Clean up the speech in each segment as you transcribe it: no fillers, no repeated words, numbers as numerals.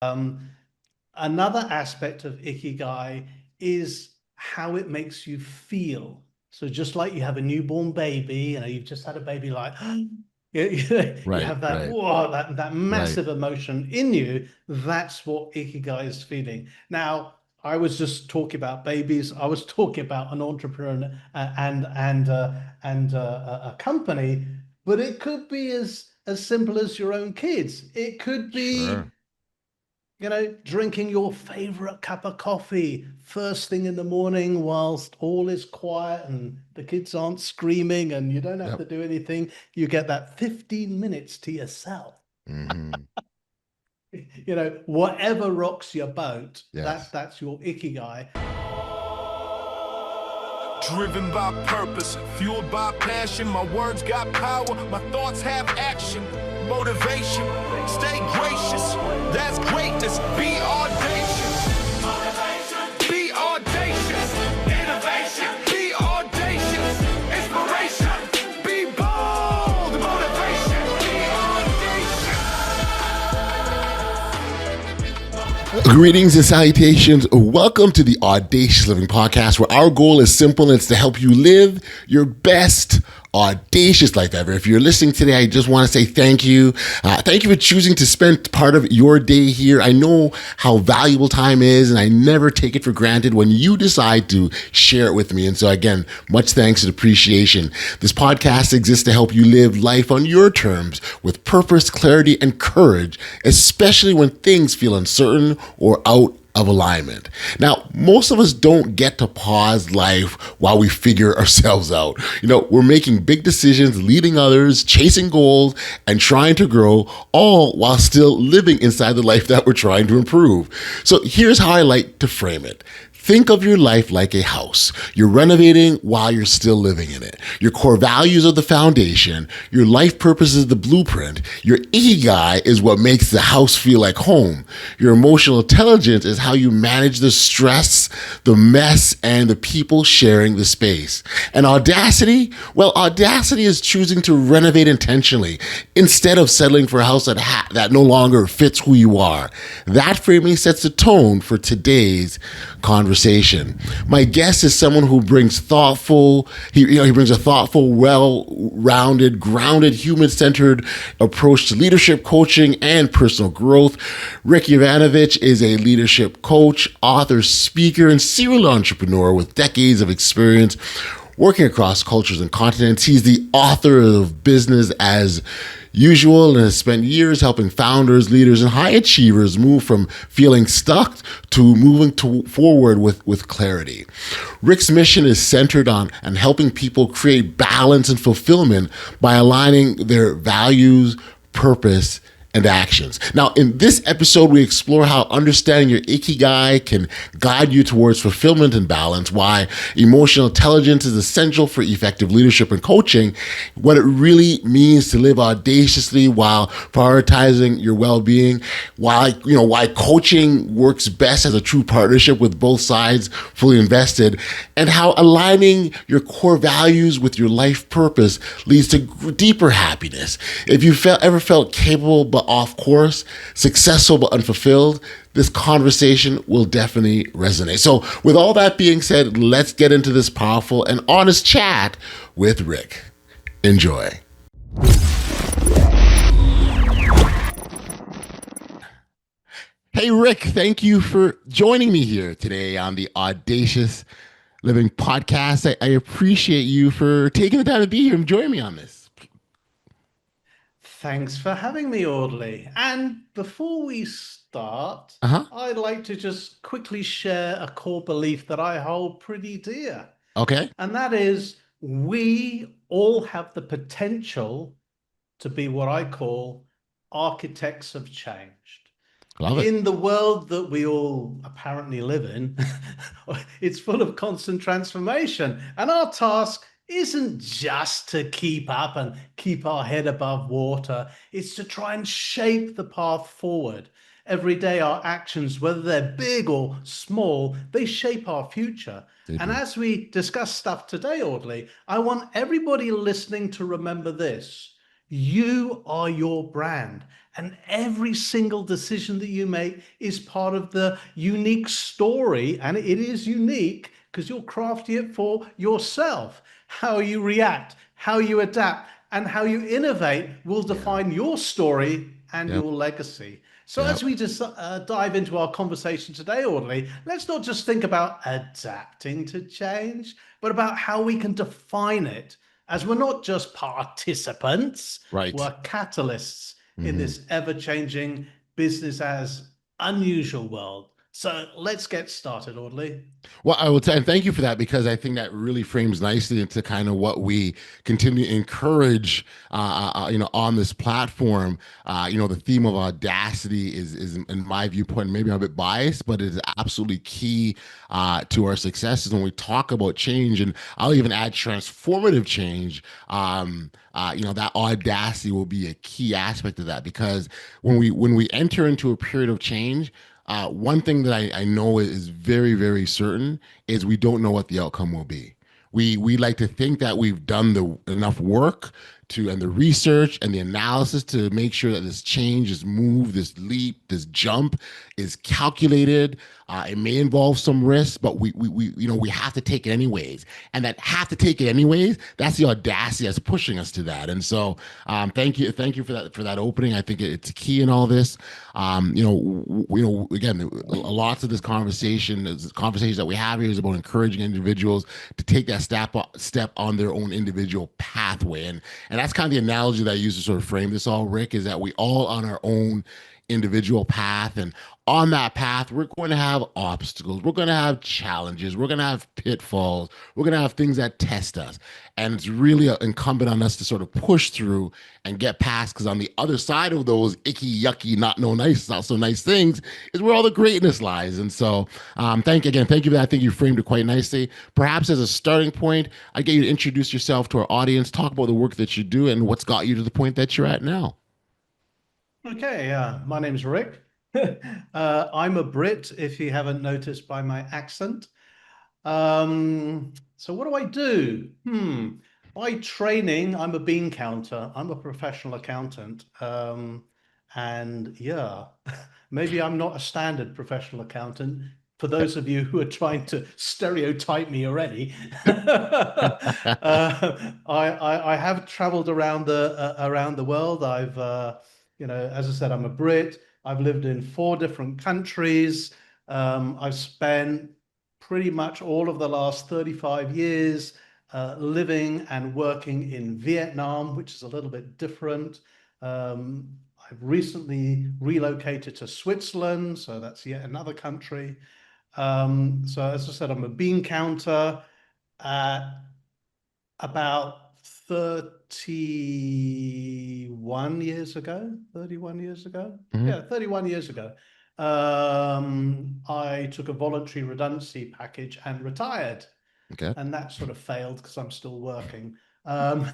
Um, Another aspect of Ikigai is how it makes you feel. So just like you have a newborn baby, you've just had a baby, like you Right, have that right, whoa, that right. massive emotion in you. That's what Ikigai is feeling. Now, I was just talking about babies. I was talking about an entrepreneur and a company, but it could be as simple as your own kids. It could be Sure. drinking your favorite cup of coffee first thing in the morning whilst all is quiet and the kids aren't screaming and you don't have Yep. to do anything. You get that 15 minutes to yourself. Hmm. Whatever rocks your boat, Yes. that's your ikigai. Driven by purpose, fueled by passion. My words got power, my thoughts have action. Motivation, stay gracious. That's greatness. Be audacious. Motivation. Be audacious. Innovation. Be audacious. Inspiration. Be bold. Motivation. Be audacious. Greetings and salutations. Welcome to the Audacious Living Podcast, where our goal is simple and it's to help you live your best audacious life ever. If you're listening today, I just want to say thank you. Thank you for choosing to spend part of your day here. I know how valuable time is, and I never take it for granted when you decide to share it with me. And so, again, much thanks and appreciation. This podcast exists to help you live life on your terms with purpose, clarity, and courage, especially when things feel uncertain or out of alignment. Now, most of us don't get to pause life while we figure ourselves out. We're making big decisions, leading others, chasing goals, and trying to grow, all while still living inside the life that we're trying to improve. So here's how I like to frame it. Think of your life like a house. You're renovating while you're still living in it. Your core values are the foundation. Your life purpose is the blueprint. Your ikigai is what makes the house feel like home. Your emotional intelligence is how you manage the stress, the mess, and the people sharing the space. And audacity? Well, audacity is choosing to renovate intentionally instead of settling for a house that no longer fits who you are. That framing sets the tone for today's conversation. My guest is someone who brings he brings a thoughtful, well-rounded, grounded, human-centered approach to leadership coaching and personal growth. Rick Yvanovich is a leadership coach, author, speaker, and serial entrepreneur with decades of experience working across cultures and continents. He's the author of Business as Usual and has spent years helping founders, leaders, and high achievers move from feeling stuck to moving forward with clarity. Rick's mission is centered on helping people create balance and fulfillment by aligning their values, purpose, and actions. Now, in this episode, we explore how understanding your ikigai can guide you towards fulfillment and balance, why emotional intelligence is essential for effective leadership and coaching, what it really means to live audaciously while prioritizing your well-being, why coaching works best as a true partnership with both sides fully invested, and how aligning your core values with your life purpose leads to deeper happiness. If you ever felt capable but off course, successful but unfulfilled, this conversation will definitely resonate. So, with all that being said, let's get into this powerful and honest chat with Rick. Enjoy. Hey, Rick, thank you for joining me here today on the Audacious Living Podcast. I appreciate you for taking the time to be here and join me on this. Thanks for having me, Audley. And before we start, Uh huh. I'd like to just quickly share a core belief that I hold pretty dear. Okay. And that is, we all have the potential to be what I call architects of change. Love it. In the world that we all apparently live in, it's full of constant transformation. And our task isn't just to keep up and keep our head above water, it's to try and shape the path forward. Every day, our actions, whether they're big or small, they shape our future. They And do. as we discuss stuff today, Audley, I want everybody listening to remember this. You are your brand. And every single decision that you make is part of the unique story. And it is unique because you're crafting it for yourself. How you react, how you adapt, and how you innovate will Yeah. define your story and Yep. your legacy. So, Yep. as we just dive into our conversation today, Audley, let's not just think about adapting to change, but about how we can define it, as we're not just participants, Right. we're catalysts in Hmm. this ever changing business as unusual world. So, let's get started, Audley. Well, I will tell, and thank you for that because I think that really frames nicely into kind of what we continue to encourage, on this platform. The theme of audacity is, in my viewpoint, maybe I'm a bit biased, but it is absolutely key to our successes when we talk about change, and I'll even add transformative change. That audacity will be a key aspect of that because when we enter into a period of change. One thing that I know is very, very certain is we don't know what the outcome will be. We like to think that we've done the enough work to and the research and the analysis to make sure that this change, this move, this leap, this jump is calculated. It may involve some risk, but we have to take it anyways. And that have to take it anyways, that's the audacity that's pushing us to that. And so, thank you for that opening. I think it's key in all this. Again, lots of this conversation that we have here is about encouraging individuals to take that step on their own individual pathway, and that's kind of the analogy that I use to sort of frame this all, Rick, is that we all on our own individual path, and on that path we're going to have obstacles, we're going to have challenges, we're going to have pitfalls, we're going to have things that test us, and it's really incumbent on us to sort of push through and get past, because on the other side of those icky yucky not so nice things is where all the greatness lies. And so thank you for that. I think you framed it quite nicely. Perhaps as a starting point, I get you to introduce yourself to our audience, talk about the work that you do and what's got you to the point that you're at now. Okay, my name's Rick. I'm a Brit, if you haven't noticed by my accent. So what do I do? By training, I'm a bean counter. I'm a professional accountant. And yeah, maybe I'm not a standard professional accountant. For those of you who are trying to stereotype me already, I have traveled around the world. I've as I said, I'm a Brit. I've lived in 4 different countries. I've spent pretty much all of the last 35 years living and working in Vietnam, which is a little bit different. I've recently relocated to Switzerland, so that's yet another country. So as I said, I'm a bean counter. About 31 years ago, 31 years ago. Mhm. Yeah, 31 years ago. I took a voluntary redundancy package and retired. Okay. And that sort of failed because I'm still working. I'm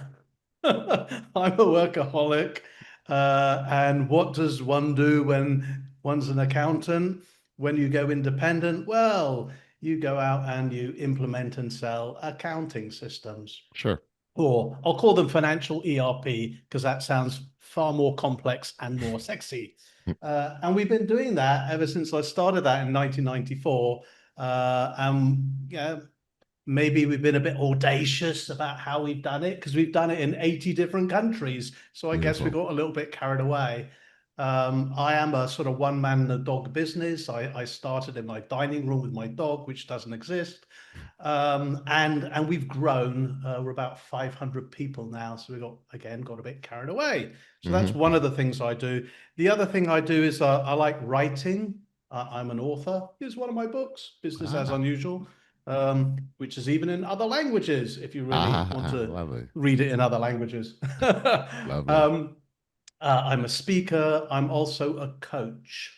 a workaholic. And what does one do when one's an accountant? When you go independent, well, you go out and you implement and sell accounting systems, Sure. or I'll call them financial ERP because that sounds far more complex and more sexy. And we've been doing that ever since I started that in 1994. Yeah, maybe we've been a bit audacious about how we've done it because we've done it in 80 different countries. So I guess we Beautiful. got a little bit carried away. I am a sort of one man and a dog business. I started in my dining room with my dog, which doesn't exist. And we've grown. We're about 500 people now. So we got a bit carried away. So that's Hmm. one of the things I do. The other thing I do is I like writing. I'm an author. Here's one of my books, Business as Ah, Unusual, which is even in other languages if you really want to lovely. read it in other languages. Lovely. um, I'm a speaker. I'm also a coach.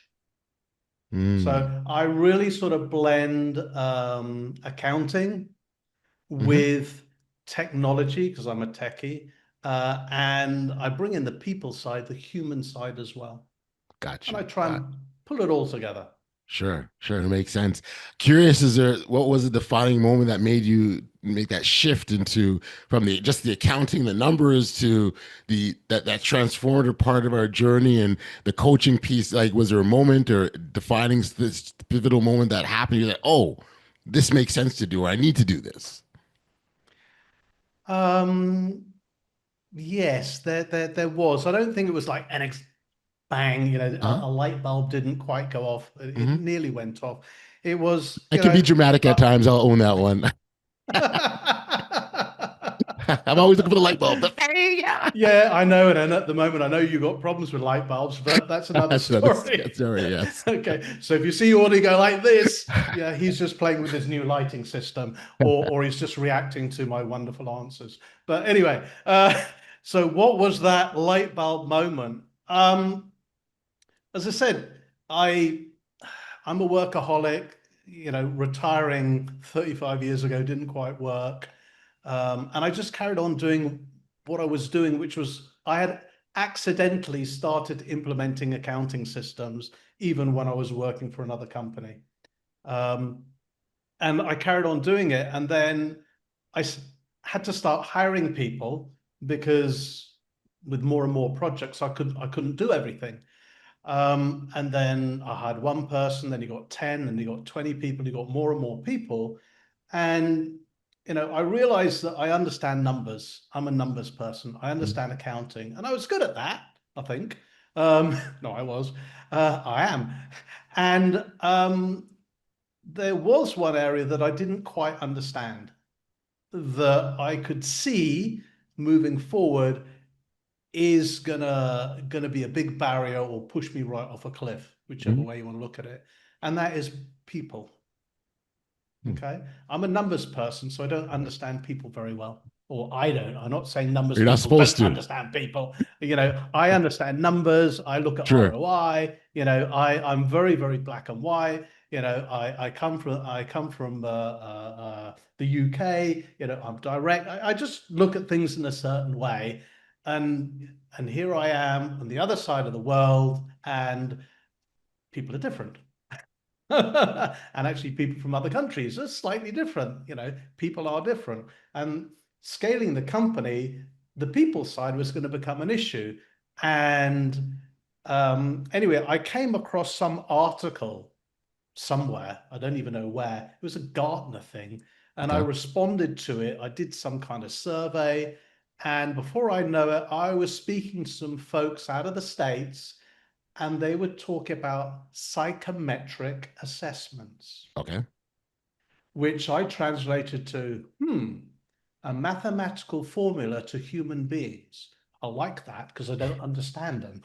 Mm. So I really sort of blend accounting Hmm. with technology because I'm a techie, and I bring in the people side, the human side as well, Got and I you. try and pull it all together. Sure, sure, it makes sense. Curious, what was the defining moment that made you make that shift into from the just the accounting, the numbers to that transformative part of our journey and the coaching piece? Like, was there a moment or defining this pivotal moment that happened? You're like, oh, this makes sense to do, or I need to do this. Um, yes, there was. I don't think it was like an bang, Uh-huh. a light bulb didn't quite go off. It Hmm. nearly went off. It was, It can be dramatic at uh, times. I'll own that one. I'm always looking for the light bulb. yeah, I know. And at the moment, I know you got problems with light bulbs, but that's another That's another story. story. Yes. Okay, so if you see Audie go like this, yeah, he's just playing with his new lighting system, or he's just reacting to my wonderful answers. But anyway, so what was that light bulb moment? As I said, I I'm a workaholic. Retiring 35 years ago didn't quite work, and I just carried on doing what I was doing, which was I had accidentally started implementing accounting systems even when I was working for another company. Um, and I carried on doing it, and then I had to start hiring people because with more and more projects, I couldn't do everything. And then I had one person, then you got 10, and you got 20 people, you got more and more people. And, I realized that I understand numbers. I'm a numbers person. I understand accounting, and I was good at that, I think. No, I was. I am. And there was one area that I didn't quite understand that I could see moving forward is gonna be a big barrier or push me right off a cliff, whichever Mhm. way you want to look at it. And that is people. Hmm. Okay. I'm a numbers person, so I don't understand people very well. Or I don't. I'm not saying numbers You're not people supposed don't to. understand people. I understand numbers. I look at Sure. ROI. I'm very, very black and white. I come from the UK. I'm direct. I just look at things in a certain way, and here I am on the other side of the world, and people are different. And actually people from other countries are slightly different. People are different, and scaling the company, the people side was going to become an issue. And anyway, I came across some article somewhere, I don't even know where. It was a Gartner thing, and I Okay. responded to it. I did some kind of survey, and before I know it, I was speaking to some folks out of the States, and they would talk about psychometric assessments, Okay. which I translated to, a mathematical formula to human beings. I like that because I don't understand them.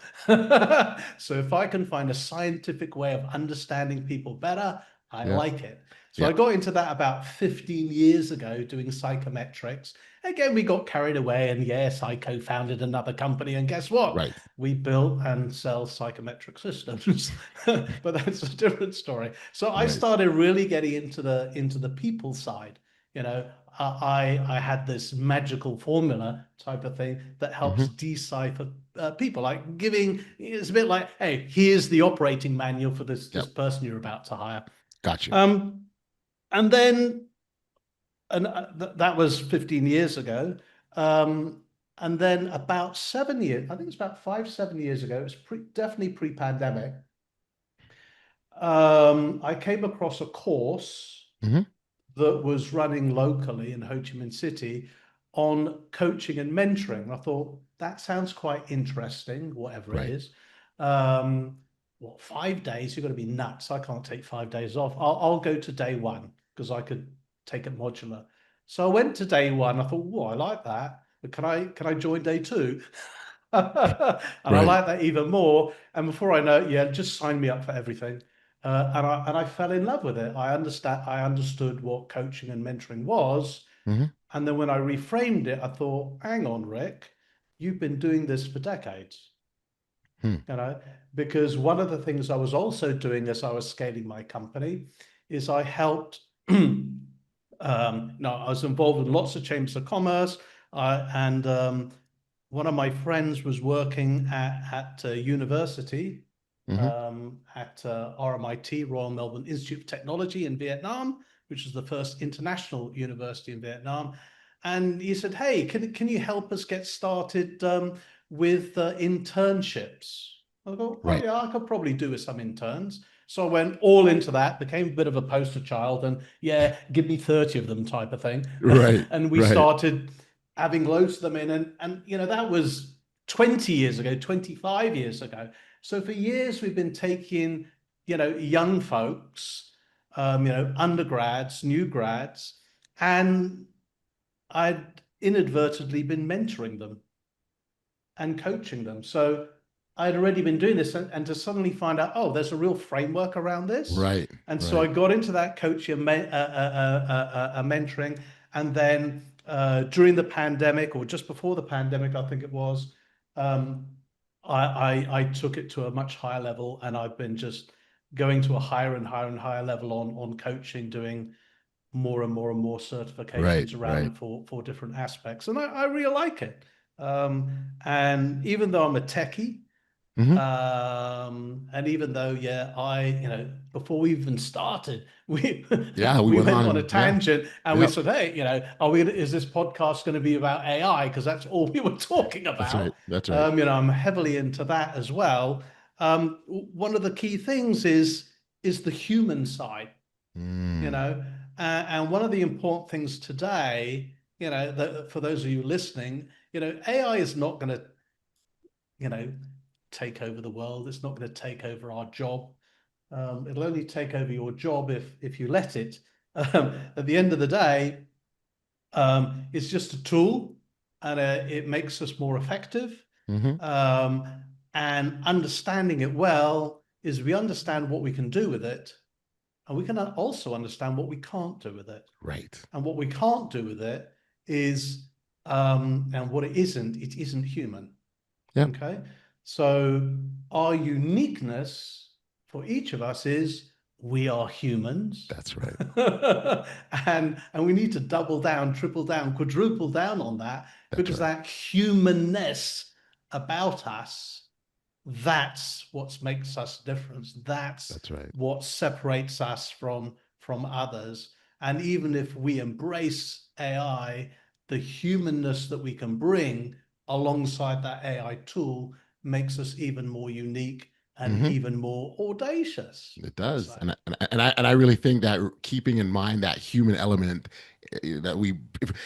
So if I can find a scientific way of understanding people better, I Yeah. like it. So Yeah. I got into that about 15 years ago doing psychometrics. Again, we got carried away, and yes, I co-founded another company, and guess what? Right. We built and sell psychometric systems. But that's a different story. So I Right. started really getting into the people side. you know I had this magical formula type of thing that helps Hmm. decipher people, like giving. It's a bit like, hey, here's the operating manual for this Yep. person you're about to hire. Got you. um and then and that was 15 years ago. And then about 7 years, I think it's about 5 7 years ago, it was definitely pre-pandemic. I came across a course Hmm. that was running locally in Ho Chi Minh City on coaching and mentoring. And I thought that sounds quite interesting, whatever it Right. is. What, 5 days? You've got to be nuts. I can't take 5 days off. I'll go to day one because I could take it modular. So I went to day one. I thought, oh, I like that. But can I join day two? And I Right. like that even more. And before I know it, yeah, just sign me up for everything. And I fell in love with it. I understood what coaching and mentoring was. Hmm. And then when I reframed it, I thought, hang on, Rick, you've been doing this for decades. Hmm. You know, because one of the things I was also doing as I was scaling my company is I helped. No, I was involved in lots of chambers of commerce, and one of my friends was working at a university, at RMIT, Royal Melbourne Institute of Technology in Vietnam, which is the first international university in Vietnam. And he said, hey, can you help us get started with internships? I thought, oh Right. yeah, I could probably do with some interns. So I went all into that, became a bit of a poster child, and yeah, give me 30 of them type of thing. Right. And we started having loads of them in. And that was 20 years ago, 25 years ago. So for years, we've been taking, young folks, undergrads, new grads, and I'd inadvertently been mentoring them and coaching them. So I'd already been doing this, and to suddenly find out, oh, there's a real framework around this. Right. And so I got into that coaching, mentoring. And then during the pandemic, or just before the pandemic, I think it was, I took it to a much higher level, and I've been just going to a higher and higher and higher level on coaching, doing more and more and more certifications around for different aspects. And I really like it. And even though I'm a techie, and even though, before we even started, we went on a tangent, and we said, hey, is this podcast going to be about AI? Because that's all we were talking about. That's right. I'm heavily into that as well. One of the key things is the human side, and one of the important things today, that for those of you listening, AI is not going to, take over the world. It's not going to take over our job. It'll only take over your job if you let it. At the end of the day, it's just a tool, and it makes us more effective. And understanding it well is we understand what we can do with it, and we can also understand what we can't do with it. Right. And what we can't do with it is, and what it isn't human. Yeah. Okay. So our uniqueness for each of us is we are humans. That's right. and we need to double down, triple down, quadruple down on that, because that humanness about us, that's what makes us different. That's what separates us from others. And even if we embrace AI, the humanness that we can bring alongside that AI tool makes us even more unique and even more audacious. It does. So. And I really think that keeping in mind that human element, that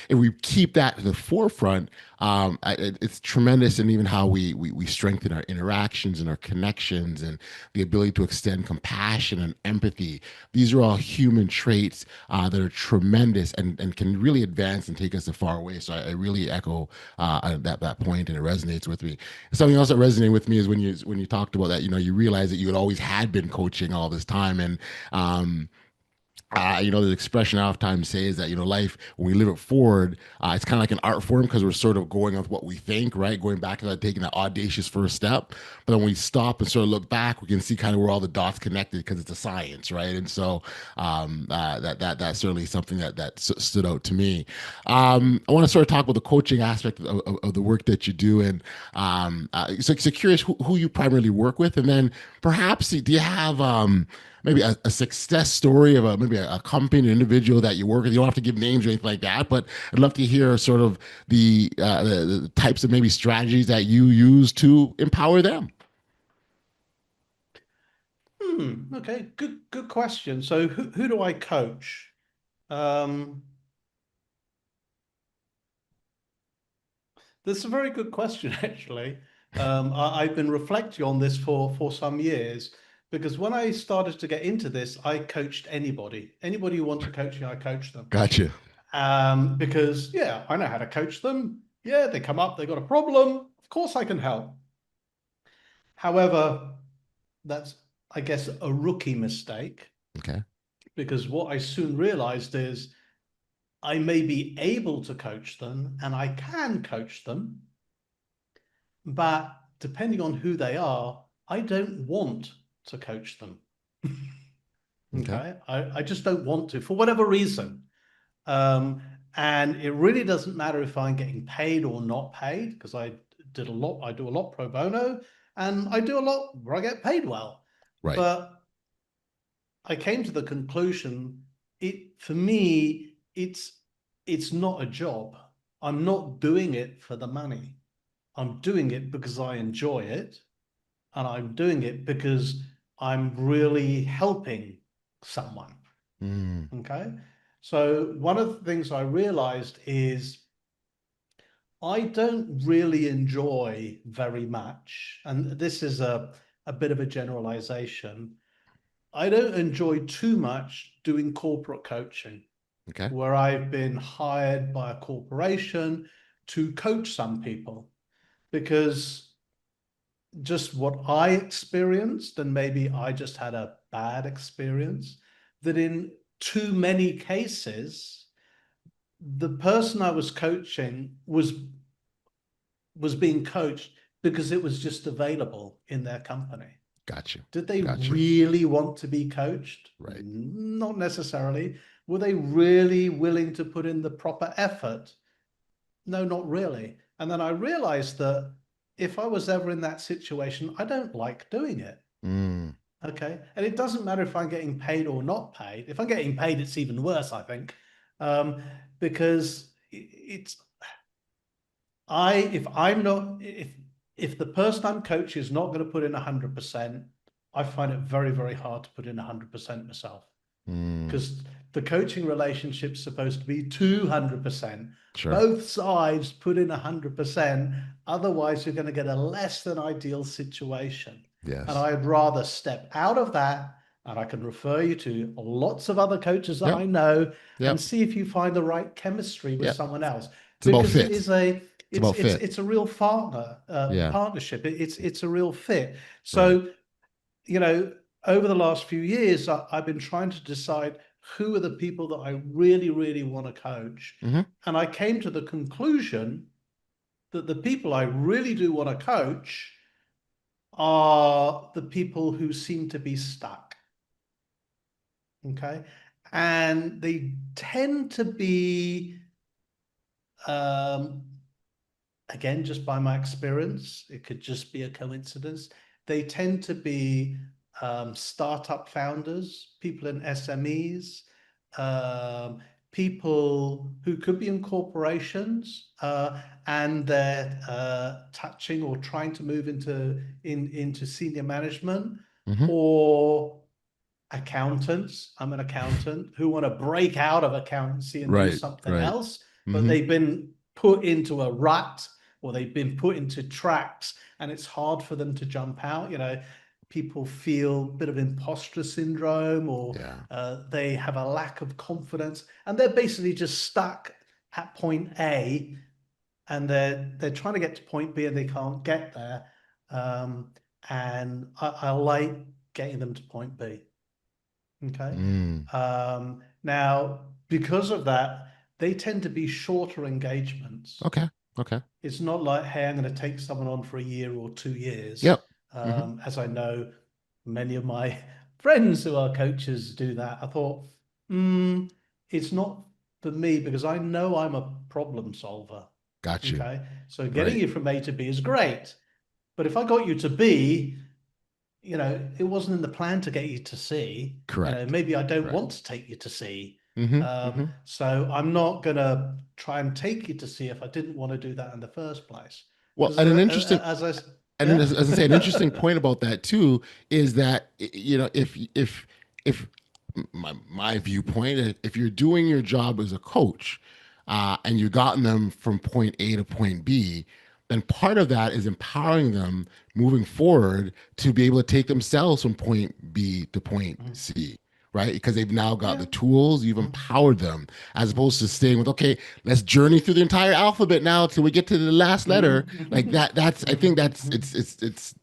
if we keep that to the forefront, it's tremendous. And even how we strengthen our interactions and our connections, and the ability to extend compassion and empathy. These are all human traits that are tremendous and can really advance and take us a far way. So I really echo that point, and it resonates with me. Something else that resonated with me is when you talked about that, you realize that you had always had been coaching all this time. And the expression I oftentimes say is that, life, when we live it forward, it's kind of like an art form, because we're sort of going with what we think, right? Going back to that, taking that audacious first step. But then when we stop and sort of look back, we can see kind of where all the dots connected, because it's a science, right? And so that's certainly something that stood out to me. I want to sort of talk about the coaching aspect of the work that you do. And so curious who you primarily work with. And then perhaps, do you have maybe a success story of maybe a company, an individual that you work with? You don't have to give names or anything like that, but I'd love to hear sort of the types of maybe strategies that you use to empower them. Okay, good question. So who do I coach? That's a very good question, actually. I've been reflecting on this for some years. Because when I started to get into this, I coached anybody who wanted coaching, I coached them. Gotcha. Because I know how to coach them. Yeah, they come up, they got a problem. Of course I can help. However, that's, I guess, a rookie mistake. Okay. Because what I soon realized is I may be able to coach them, and I can coach them, but depending on who they are, I don't want to coach them. Okay. I just don't want to, for whatever reason. And it really doesn't matter if I'm getting paid or not paid, because I do a lot pro bono. and I do a lot where I get paid well. Right. But I came to the conclusion, for me, it's not a job. I'm not doing it for the money. I'm doing it because I enjoy it, and I'm doing it because I'm really helping someone. Okay. So one of the things I realized is I don't really enjoy very much, and this is a bit of a generalization. I don't enjoy too much doing corporate coaching, Okay. where I've been hired by a corporation to coach some people, because just what I experienced, and maybe I just had a bad experience, that in too many cases, the person I was coaching was being coached because it was just available in their company. Got you. Did they Got you. really want to be coached? Right. Not necessarily. Were they really willing to put in the proper effort? No, not really. And then I realized that if I was ever in that situation, I don't like doing it. Okay. And it doesn't matter if I'm getting paid or not paid. If I'm getting paid, it's even worse, I think. Because if I'm not, if the person I'm coaching is not going to put in 100%, I find it very, very hard to put in 100% myself, because the coaching relationship's supposed to be 200%. Sure. Both sides put in 100%. Otherwise, you're going to get a less than ideal situation. Yes. And I'd rather step out of that, and I can refer you to lots of other coaches that I know, and see if you find the right chemistry with someone else. It's about because fit. it is a fit. it's a real partnership. It's a real fit. So, Right. you know, over the last few years, I've been trying to decide who are the people that I really, really want to coach. And I came to the conclusion that the people I really do want to coach are the people who seem to be stuck. Okay. And they tend to be, again, just by my experience, it could just be a coincidence, they tend to be startup founders, people in SMEs, people who could be in corporations, and they're touching or trying to move into senior management, or accountants. I'm an accountant who want to break out of accountancy and do something else, but they've been put into a rut, or they've been put into tracks, and it's hard for them to jump out. You know, people feel a bit of imposter syndrome, or they have a lack of confidence, and they're basically just stuck at point A, and they're trying to get to point B and they can't get there. And I like getting them to point B. Okay. Now, because of that, they tend to be shorter engagements. Okay. It's not like, hey, I'm going to take someone on for a year or 2 years. As I know, many of my friends who are coaches do that. I thought, it's not for me, because I know I'm a problem solver. Got you. Okay. So getting you from A to B is great. But if I got you to B, you know, it wasn't in the plan to get you to C. Correct. You know, maybe I don't want to take you to C. So I'm not going to try and take you to C if I didn't want to do that in the first place. Well, and an interesting, as I say, an interesting point about that too is that, you know, if my viewpoint, if you're doing your job as a coach, and you've gotten them from point A to point B, then part of that is empowering them moving forward to be able to take themselves from point B to point C, right? Because they've now got the tools, you've empowered them, as opposed to staying with, okay, let's journey through the entire alphabet now till we get to the last letter. Like that's I think that's it's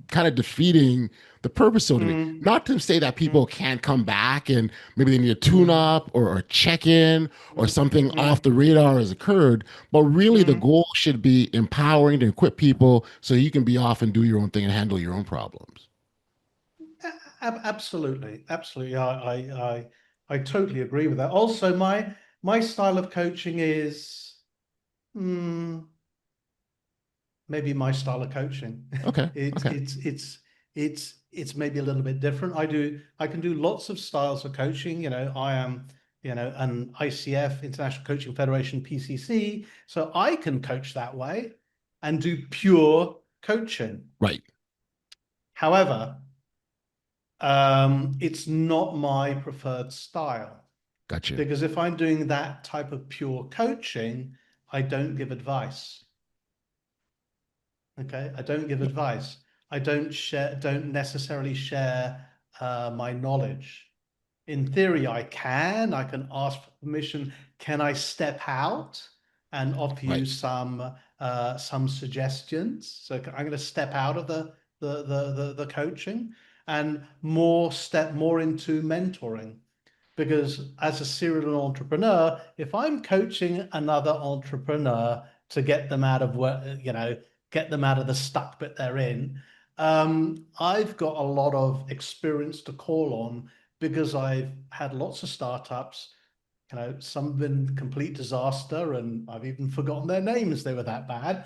kind of defeating the purpose, so to me. Not to say that people can't come back and maybe they need a tune-up or a check-in or something off the radar has occurred, but really the goal should be empowering to equip people so you can be off and do your own thing and handle your own problems. Absolutely. I totally agree with that. Also, my style of coaching is maybe my style of coaching. Okay. It's Okay. it's it's it's maybe a little bit different. I can do lots of styles of coaching. I am, an ICF, International Coaching Federation, PCC, so I can coach that way and do pure coaching. Right. However, it's not my preferred style, Gotcha. because if I'm doing that type of pure coaching, I don't give advice. Okay, I don't give advice. I don't necessarily share my knowledge. In theory, I can ask for permission. Can I step out and offer you Right. some suggestions? So I'm going to step out of the coaching and step more into mentoring. Because as a serial entrepreneur, if I'm coaching another entrepreneur to get them out of what, get them out of the stuck bit they're in, I've got a lot of experience to call on, because I've had lots of startups. Some have been complete disaster, and I've even forgotten their names. They were that bad.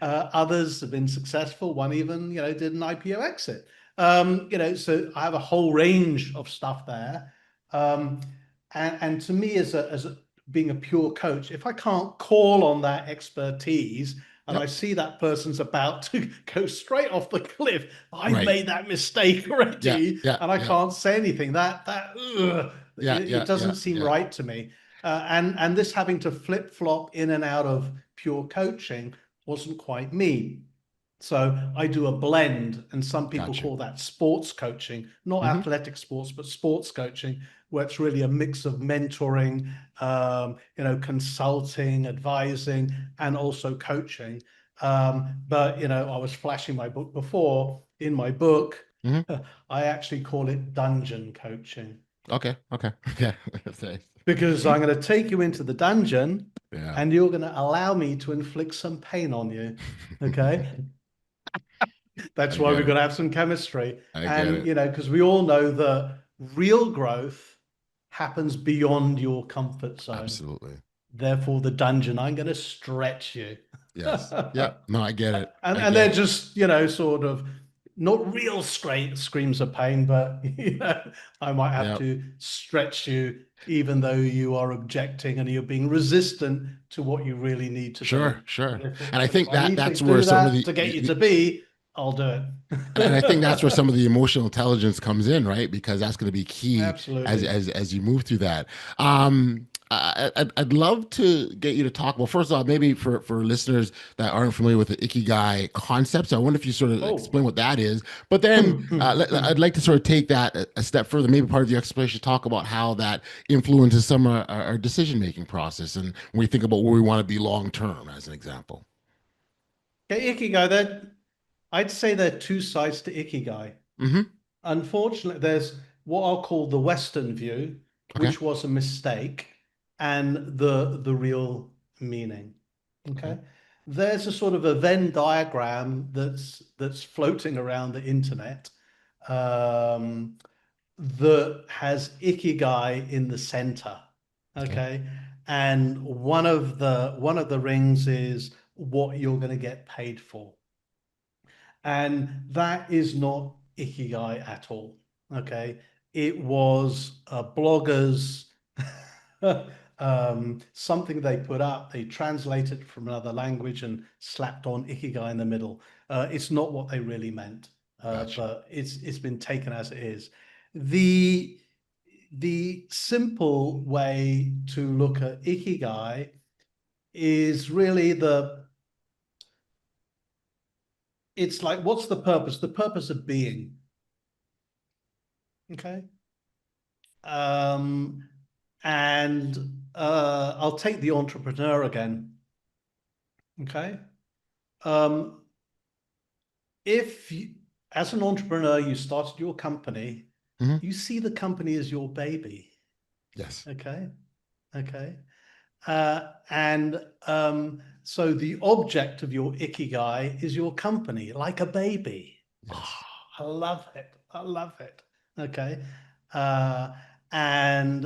Others have been successful. One even, did an IPO exit. So I have a whole range of stuff there. And to me, being a pure coach, if I can't call on that expertise, and I Yep. see that person's about to go straight off the cliff, I've Right. made that mistake Yeah. already, Yeah. and I Yeah. can't say anything. Yeah. It Yeah. doesn't Yeah. seem Yeah. right to me. And this having to flip flop in and out of pure coaching wasn't quite me. So I do a blend, and some people Gotcha. call that sports coaching, not Mm-hmm. athletic sports, but sports coaching, where it's really a mix of mentoring, consulting, advising, and also coaching. But I was flashing my book before. In my book, Mm-hmm. I actually call it dungeon coaching, Okay. Okay. Yeah. Thanks. because I'm going to take you into the dungeon, Yeah. and you're going to allow me to inflict some pain on you. Okay. That's I why get we've got it. to have some chemistry. I get And, it. because we all know that real growth happens beyond your comfort zone. Absolutely. Therefore, the dungeon, I'm going to stretch you. Yes. Yeah. No, I get it. and I and get they're it. just, sort of not real screams of pain, but I might have Yeah. to stretch you, even though you are objecting and you're being resistant to what you really need to Sure. do. Sure. But if, And I if think I that need to that's where do some of that to get you to be, I'll do it. and I think that's where some of the emotional intelligence comes in, right? Because that's going to be key Absolutely. as you move through that. I'd love to get you to talk. Well, first off, maybe for listeners that aren't familiar with the Ikigai concept, so I wonder if you sort of Oh. explain what that is. But then I'd like to sort of take that a step further. Maybe part of the explanation, talk about how that influences some of our decision making process, and when we think about where we want to be long term, as an example. Okay, Ikigai, I'd say there are two sides to Ikigai. Mm-hmm. Unfortunately, there's what I'll call the Western view, Okay. which was a mistake, and the real meaning. Okay. Okay. There's a sort of a Venn diagram that's floating around the internet, um, that has Ikigai in the center. Okay. Okay. And one of the rings is what you're going to get paid for. And that is not Ikigai at all. Okay. It was bloggers, something they put up, they translated from another language and slapped on Ikigai in the middle. It's not what they really meant, Gotcha. but it's been taken as it is. The simple way to look at Ikigai is really it's like, what's the purpose? The purpose of being. Okay. Um, and I'll take the entrepreneur again. Okay. Um, if you, as an entrepreneur, you started your company, Mm-hmm. you see the company as your baby. Yes. Okay. Okay. And so the object of your Ikigai is your company, like a baby. Yes. Oh, I love it. I love it. Okay. Uh, and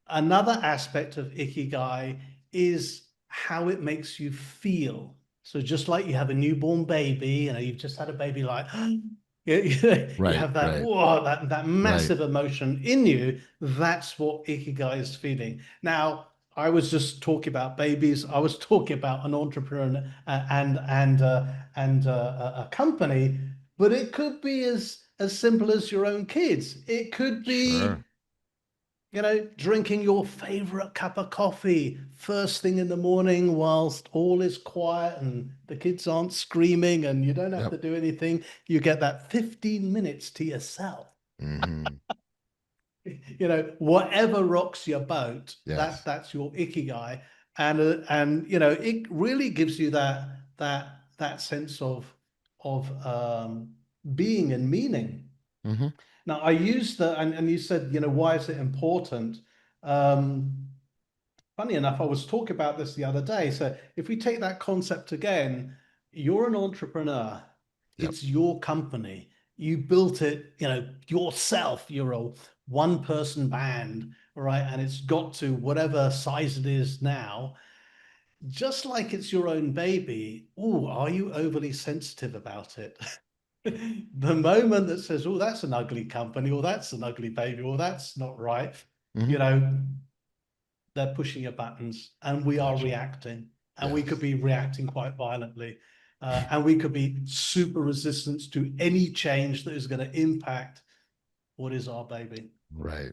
another aspect of Ikigai is how it makes you feel. So just like you have a newborn baby, you've just had a baby, like you Right, have that, right, whoa, that right. massive emotion in you. That's what Ikigai is feeling. Now, I was just talking about babies. I was talking about an entrepreneur and a company, but it could be as simple as your own kids. It could be, Sure. drinking your favorite cup of coffee first thing in the morning whilst all is quiet and the kids aren't screaming and you don't have Yep. to do anything. You get that 15 minutes to yourself. Mm-hmm. Whatever rocks your boat, Yes. that's your Ikigai. And it really gives you that sense of being and meaning. Mm-hmm. Now, I use and you said, why is it important? Um, Funny enough, I was talking about this the other day. So if we take that concept again, you're an entrepreneur. Yep. It's your company. You built it, yourself. You're a one-person band, right? And it's got to whatever size it is now. Just like it's your own baby. Oh, are you overly sensitive about it? The moment that says, "Oh, that's an ugly company," or "That's an ugly baby," or "That's not right," Mm-hmm. you know, they're pushing your buttons, and we are Gotcha. reacting, and we could Yes. be reacting quite violently, and we could be super resistant to any change that is going to impact what is our baby. Right.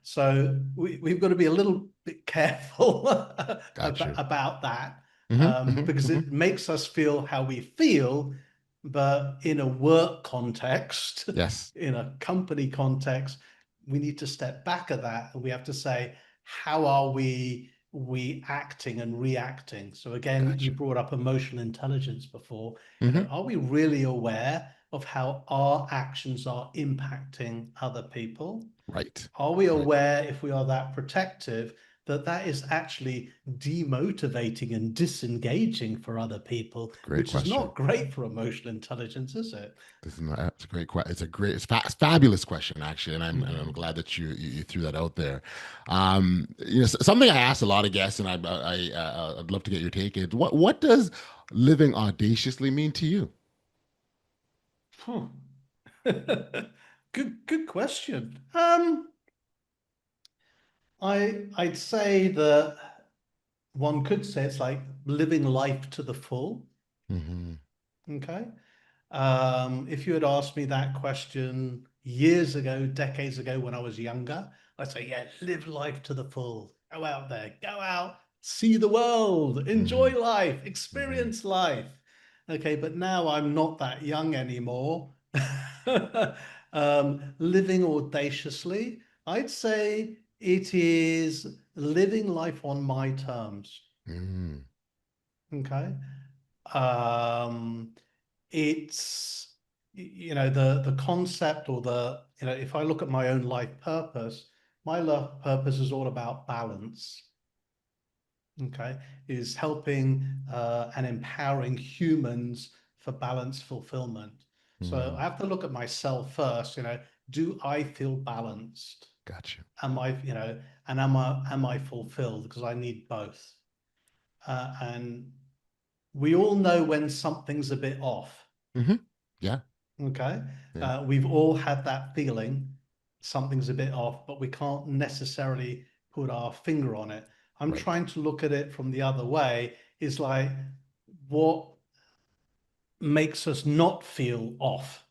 So we've got to be a little bit careful Got you. about that, Mm-hmm. Mm-hmm. because Mm-hmm. it makes us feel how we feel, but in a work context, Yes. in a company context, we need to step back at that, and we have to say, how are we acting and reacting? So again, you Gotcha. brought up emotional intelligence before. Mm-hmm. Are we really aware of how our actions are impacting other people? Right. Are we Right. aware, if we are that protective, that that is actually demotivating and disengaging for other people, Great which is question. not great for emotional intelligence, is it? This is not, that's a great question. It's fabulous question actually, and I'm Mhm. glad that you threw that out there. Something I ask a lot of guests, and I'd love to get your take. Is what does living audaciously mean to you? Huh. Good question. I'd say that one could say it's like living life to the full. Mm-hmm. Okay. If you had asked me that question years ago, decades ago, when I was younger, I'd say, yeah, live life to the full. Go out there, go out, see the world, Mm-hmm. enjoy life, Mm-hmm. experience life. Okay, but now I'm not that young anymore. Living audaciously, I'd say it is living life on my terms. Mm-hmm. Okay. Um, it's the concept, or if I look at my own life purpose, my life purpose is all about balance. Okay, is helping and empowering humans for balance fulfillment. So Mm-hmm. I have to look at myself first. Do I feel balanced? Gotcha. Am I, and am I fulfilled? Because I need both. And we all know when something's a bit off. Mm-hmm. Yeah. Okay. Yeah. We've all had that feeling something's a bit off, but we can't necessarily put our finger on it. I'm Right. trying to look at it from the other way, is like, what makes us not feel off?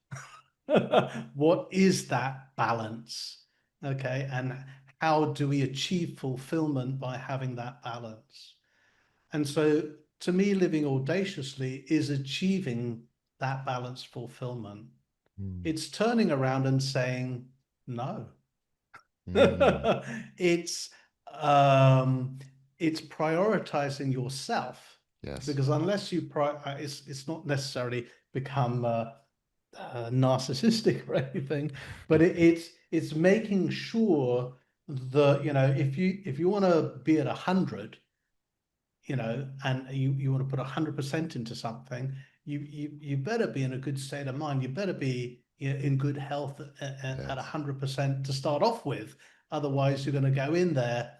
What is that balance? Okay. And how do we achieve fulfillment by having that balance? And so, to me, living audaciously is achieving that balanced fulfillment. It's turning around and saying no. Mm-hmm. it's um, it's prioritizing yourself, Yes. because unless it's not necessarily become narcissistic or anything, but it's making sure that if you want to be at 100, and you want to put 100% into something, you better be in a good state of mind. You better be in good health at Yes. 100% to start off with. Otherwise, you're going to go in there,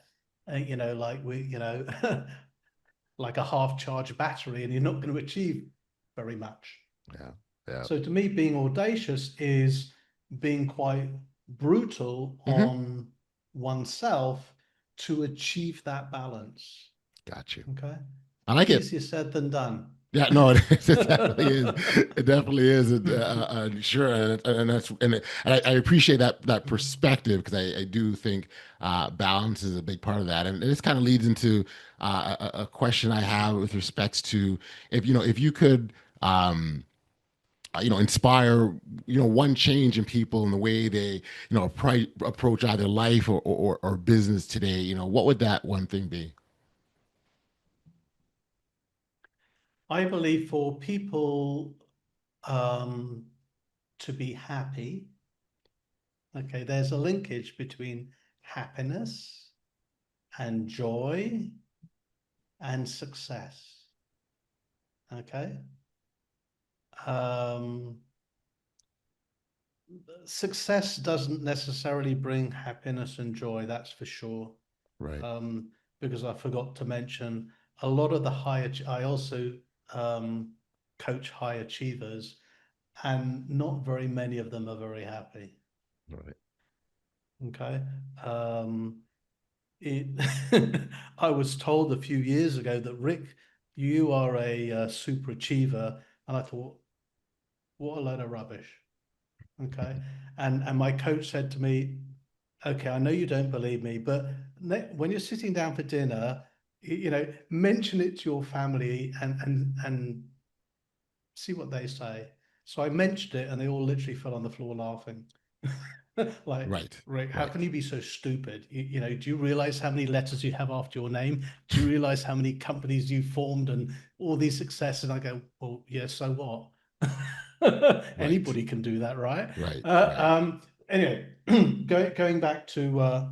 like like a half-charged battery, and you're not going to achieve very much. Yeah. Yeah. So to me, being audacious is being quite brutal on oneself to achieve that balance. Got you. Okay. I like it. Easier said than done. Yeah, no, it definitely is. It definitely is. Sure, I appreciate that perspective, because I do think balance is a big part of that, and this kind of leads into a question I have with respects to, if you could inspire one change in people in the way they approach either life or business today, what would that one thing be? I believe for people to be happy, okay, there's a linkage between happiness and joy and success. Okay. Success doesn't necessarily bring happiness and joy, that's for sure. Right. Because I forgot to mention, a lot of I also coach high achievers, and not very many of them are very happy. Right. Okay. I was told a few years ago that, Rick, you are a super achiever, and I thought, what a load of rubbish. Okay. And my coach said to me, okay, I know you don't believe me, but when you're sitting down for dinner, mention it to your family and see what they say. So I mentioned it, and they all literally fell on the floor laughing. Like, Right. Rick, how Right. can you be so stupid? Do you realize how many letters you have after your name? Do you realize how many companies you formed and all these successes? And I go, well, yeah, so what? Anybody can do that, right? Right. Right. Anyway, going back to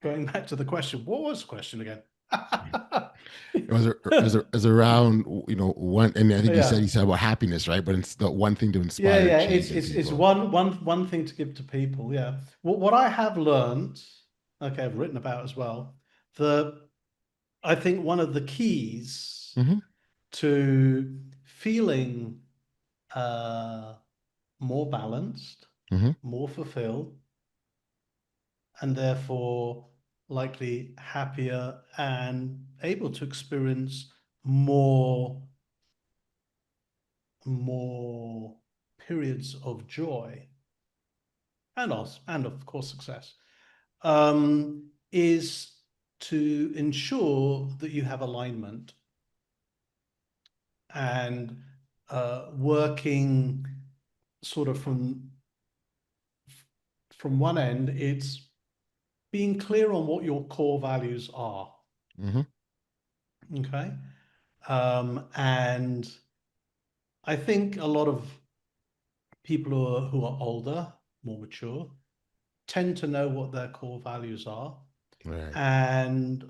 going back to the question. What was the question again? It was around, one, and I think Yeah. you said about happiness, right? But it's the one thing to Yeah, inspire yeah. change in It's people. one thing to give to people. Yeah. What I have learned, okay, I've written about as well. I think one of the keys Mm-hmm. to feeling more balanced, Mm-hmm. more fulfilled, and therefore likely happier and able to experience more periods of joy and of course success, is to ensure that you have alignment and working sort of from one end. It's being clear on what your core values are. Mm-hmm. Okay. And I think a lot of people who are older, more mature, tend to know what their core values are. Right. And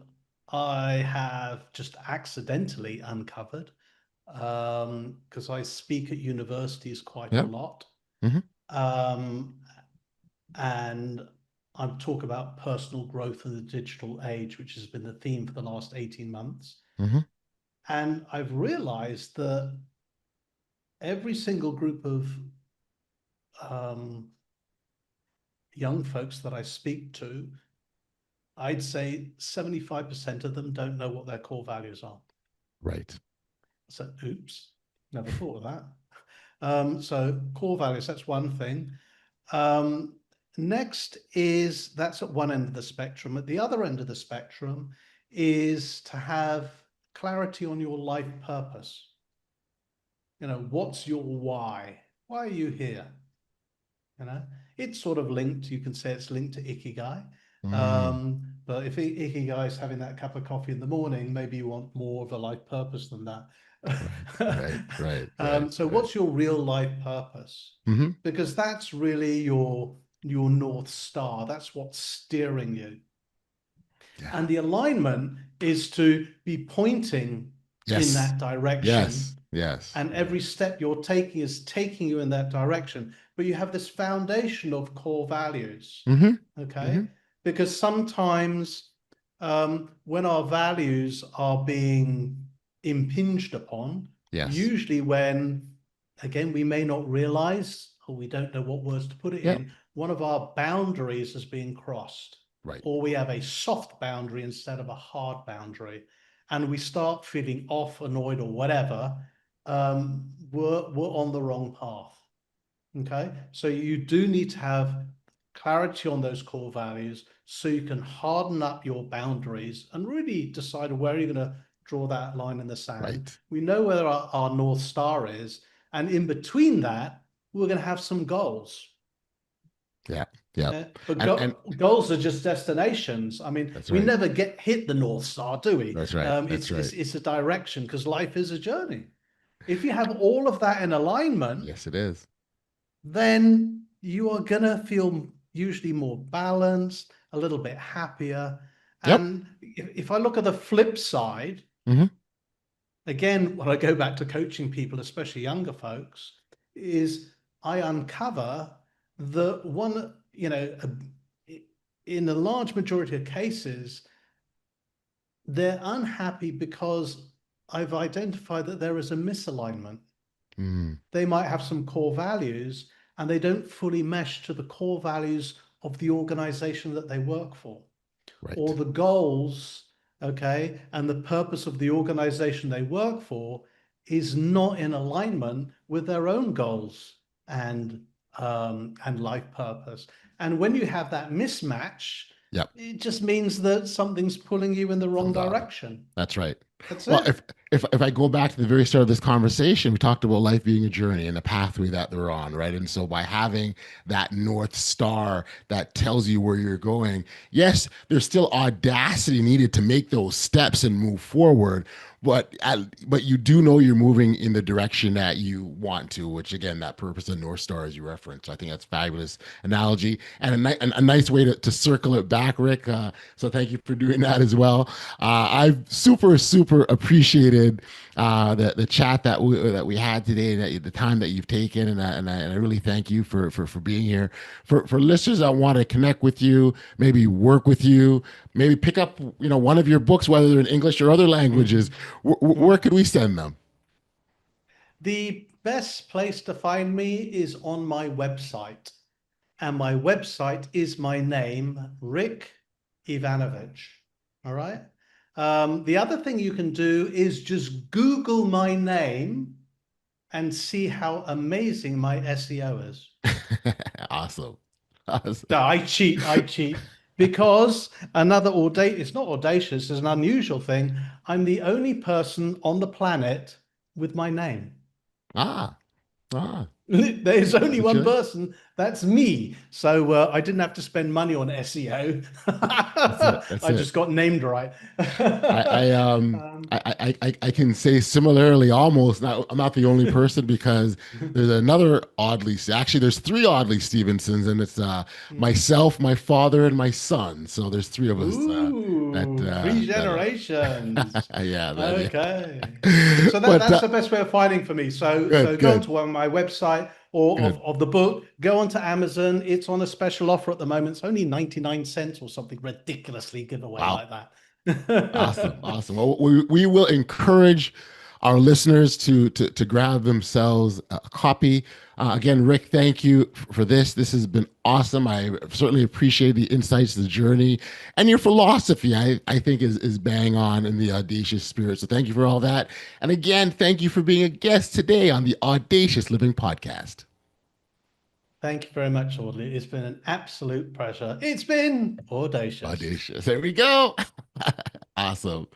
I have just accidentally uncovered, because I speak at universities quite a Yep. lot. Mm-hmm. And I talk about personal growth in the digital age, which has been the theme for the last 18 months. Mm-hmm. And I've realized that every single group of young folks that I speak to, I'd say 75% of them don't know what their core values are. Right. So, oops, never thought of that. So core values, that's one thing. Next is, that's at one end of the spectrum. At the other end of the spectrum is to have clarity on your life purpose. What's your why? Why are you here? It's sort of linked. You can say it's linked to Ikigai. But if Ikigai is having that cup of coffee in the morning, maybe you want more of a life purpose than that. Right. So what's your real life purpose? Mm-hmm. Because that's really your North Star. That's what's steering you. Yeah. And the alignment is to be pointing in that direction. Yes. And every step you're taking is taking you in that direction. But you have this foundation of core values. Mm-hmm. Okay. Mm-hmm. Because sometimes when our values are being impinged upon, Yes. usually when, again, we may not realize, or we don't know what words to put it Yep. in, one of our boundaries is being crossed. Right. Or we have a soft boundary instead of a hard boundary, and we start feeling off, annoyed, or whatever, we're on the wrong path. Okay, so you do need to have clarity on those core values so you can harden up your boundaries and really decide where you're going to draw that line in the sand. Right. We know where our North Star is, and in between that, we're going to have some goals. Yeah. Yeah. But And goals are just destinations. I mean, That's we right. never hit the North Star, do we? That's right. That's right. It's a direction, because life is a journey. If you have all of that in alignment, Yes, it is. then you are going to feel usually more balanced, a little bit happier. Yep. And if I look at the flip side, Mhm. again, when I go back to coaching people, especially younger folks, is I uncover the one, in a large majority of cases, they're unhappy because I've identified that there is a misalignment. Mm. They might have some core values and they don't fully mesh to the core values of the organization that they work for, Right. or the goals, okay, and the purpose of the organization they work for is not in alignment with their own goals and life purpose. And when you have that mismatch, Yep. it just means that something's pulling you in the wrong direction. That's right. That's Well, it. if I go back to the very start of this conversation, we talked about life being a journey and the pathway that they're on, right? And so by having that North Star that tells you where you're going, yes, there's still audacity needed to make those steps and move forward, but you do know you're moving in the direction that you want to, which again, that purpose of North Star, as you referenced. I think that's a fabulous analogy and a nice way to circle it back, Rick. So thank you for doing that as well. I've super appreciated the chat that we had today, and the time that you've taken, and I really thank you for being here. For listeners that want to connect with you, maybe work with you, maybe pick up one of your books, whether they're in English or other languages, where could we send them? The best place to find me is on my website, and my website is my name, Rick Yvanovich. All right. The other thing you can do is just Google my name and see how amazing my SEO is. Awesome. No, I cheat. Because it's not audacious, it's an unusual thing. I'm the only person on the planet with my name. There's only one person, that's me. So I didn't have to spend money on SEO. I just got named right. I can say similarly, almost. I'm not the only person, because there's another there's three Oddly Stevensons, and it's myself, my father, and my son. So there's three of us. Three generations. Yeah. Okay. So that's the best way of finding for me. So go onto my website or of the book, go onto Amazon. It's on a special offer at the moment. It's only 99 cents or something ridiculously giveaway like that. Awesome. Well, we will encourage our listeners to grab themselves a copy. Again, Rick, thank you for this. This has been awesome. I certainly appreciate the insights, the journey, and your philosophy, I think is bang on in the audacious spirit. So thank you for all that. And again, thank you for being a guest today on the Audacious Living Podcast. Thank you very much, Audley. It's been an absolute pleasure. It's been audacious. Audacious. There we go. Awesome.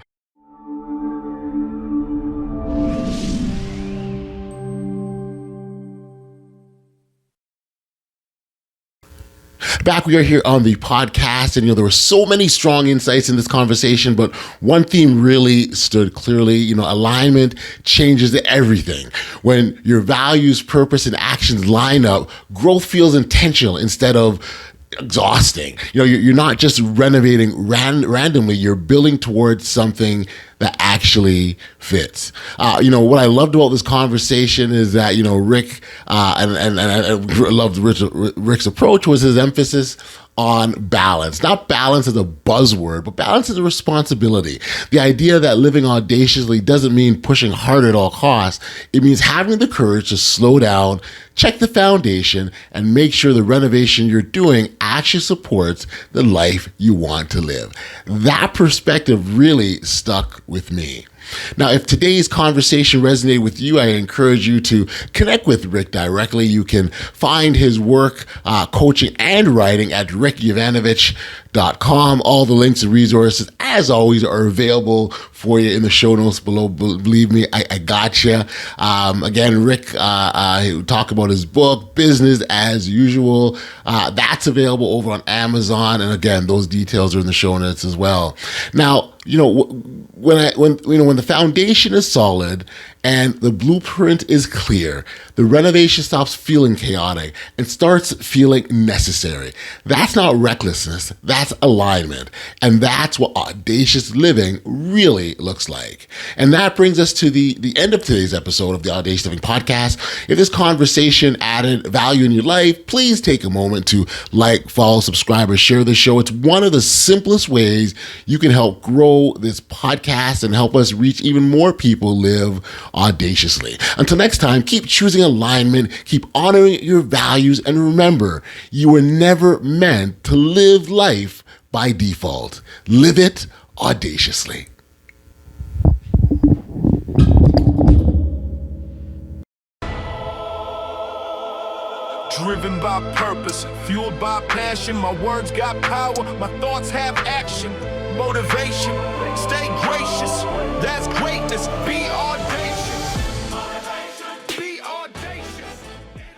Back, we are here on the podcast, and there were so many strong insights in this conversation, but one theme really stood clearly. Alignment changes everything. When your values, purpose, and actions line up, growth feels intentional instead of exhausting. You're not just renovating randomly, you're building towards something that actually fits. What I loved about this conversation is that, Rick, and I loved Rick's approach, was his emphasis on balance. Not balance as a buzzword, but balance as a responsibility. The idea that living audaciously doesn't mean pushing hard at all costs. It means having the courage to slow down, check the foundation, and make sure the renovation you're doing actually supports the life you want to live. That perspective really stuck with me. Now, if today's conversation resonated with you, I encourage you to connect with Rick directly. You can find his work, coaching and writing at rickyvanovich.com. All the links and resources, as always, are available for you in the show notes below. Believe me, I got you. Again, Rick talk about his book, Business as Usual. That's available over on Amazon. And again, those details are in the show notes as well. Now, when the foundation is solid and the blueprint is clear, the renovation stops feeling chaotic and starts feeling necessary. That's not recklessness, that's alignment. And that's what audacious living really looks like. And that brings us to the end of today's episode of the Audacious Living Podcast. If this conversation added value in your life, please take a moment to like, follow, subscribe, or share the show. It's one of the simplest ways you can help grow this podcast and help us reach even more people live audaciously. Until next time, keep choosing alignment, keep honoring your values, and remember, you were never meant to live life by default. Live it audaciously. Driven by purpose, fueled by passion. My words got power, my thoughts have action. Motivation,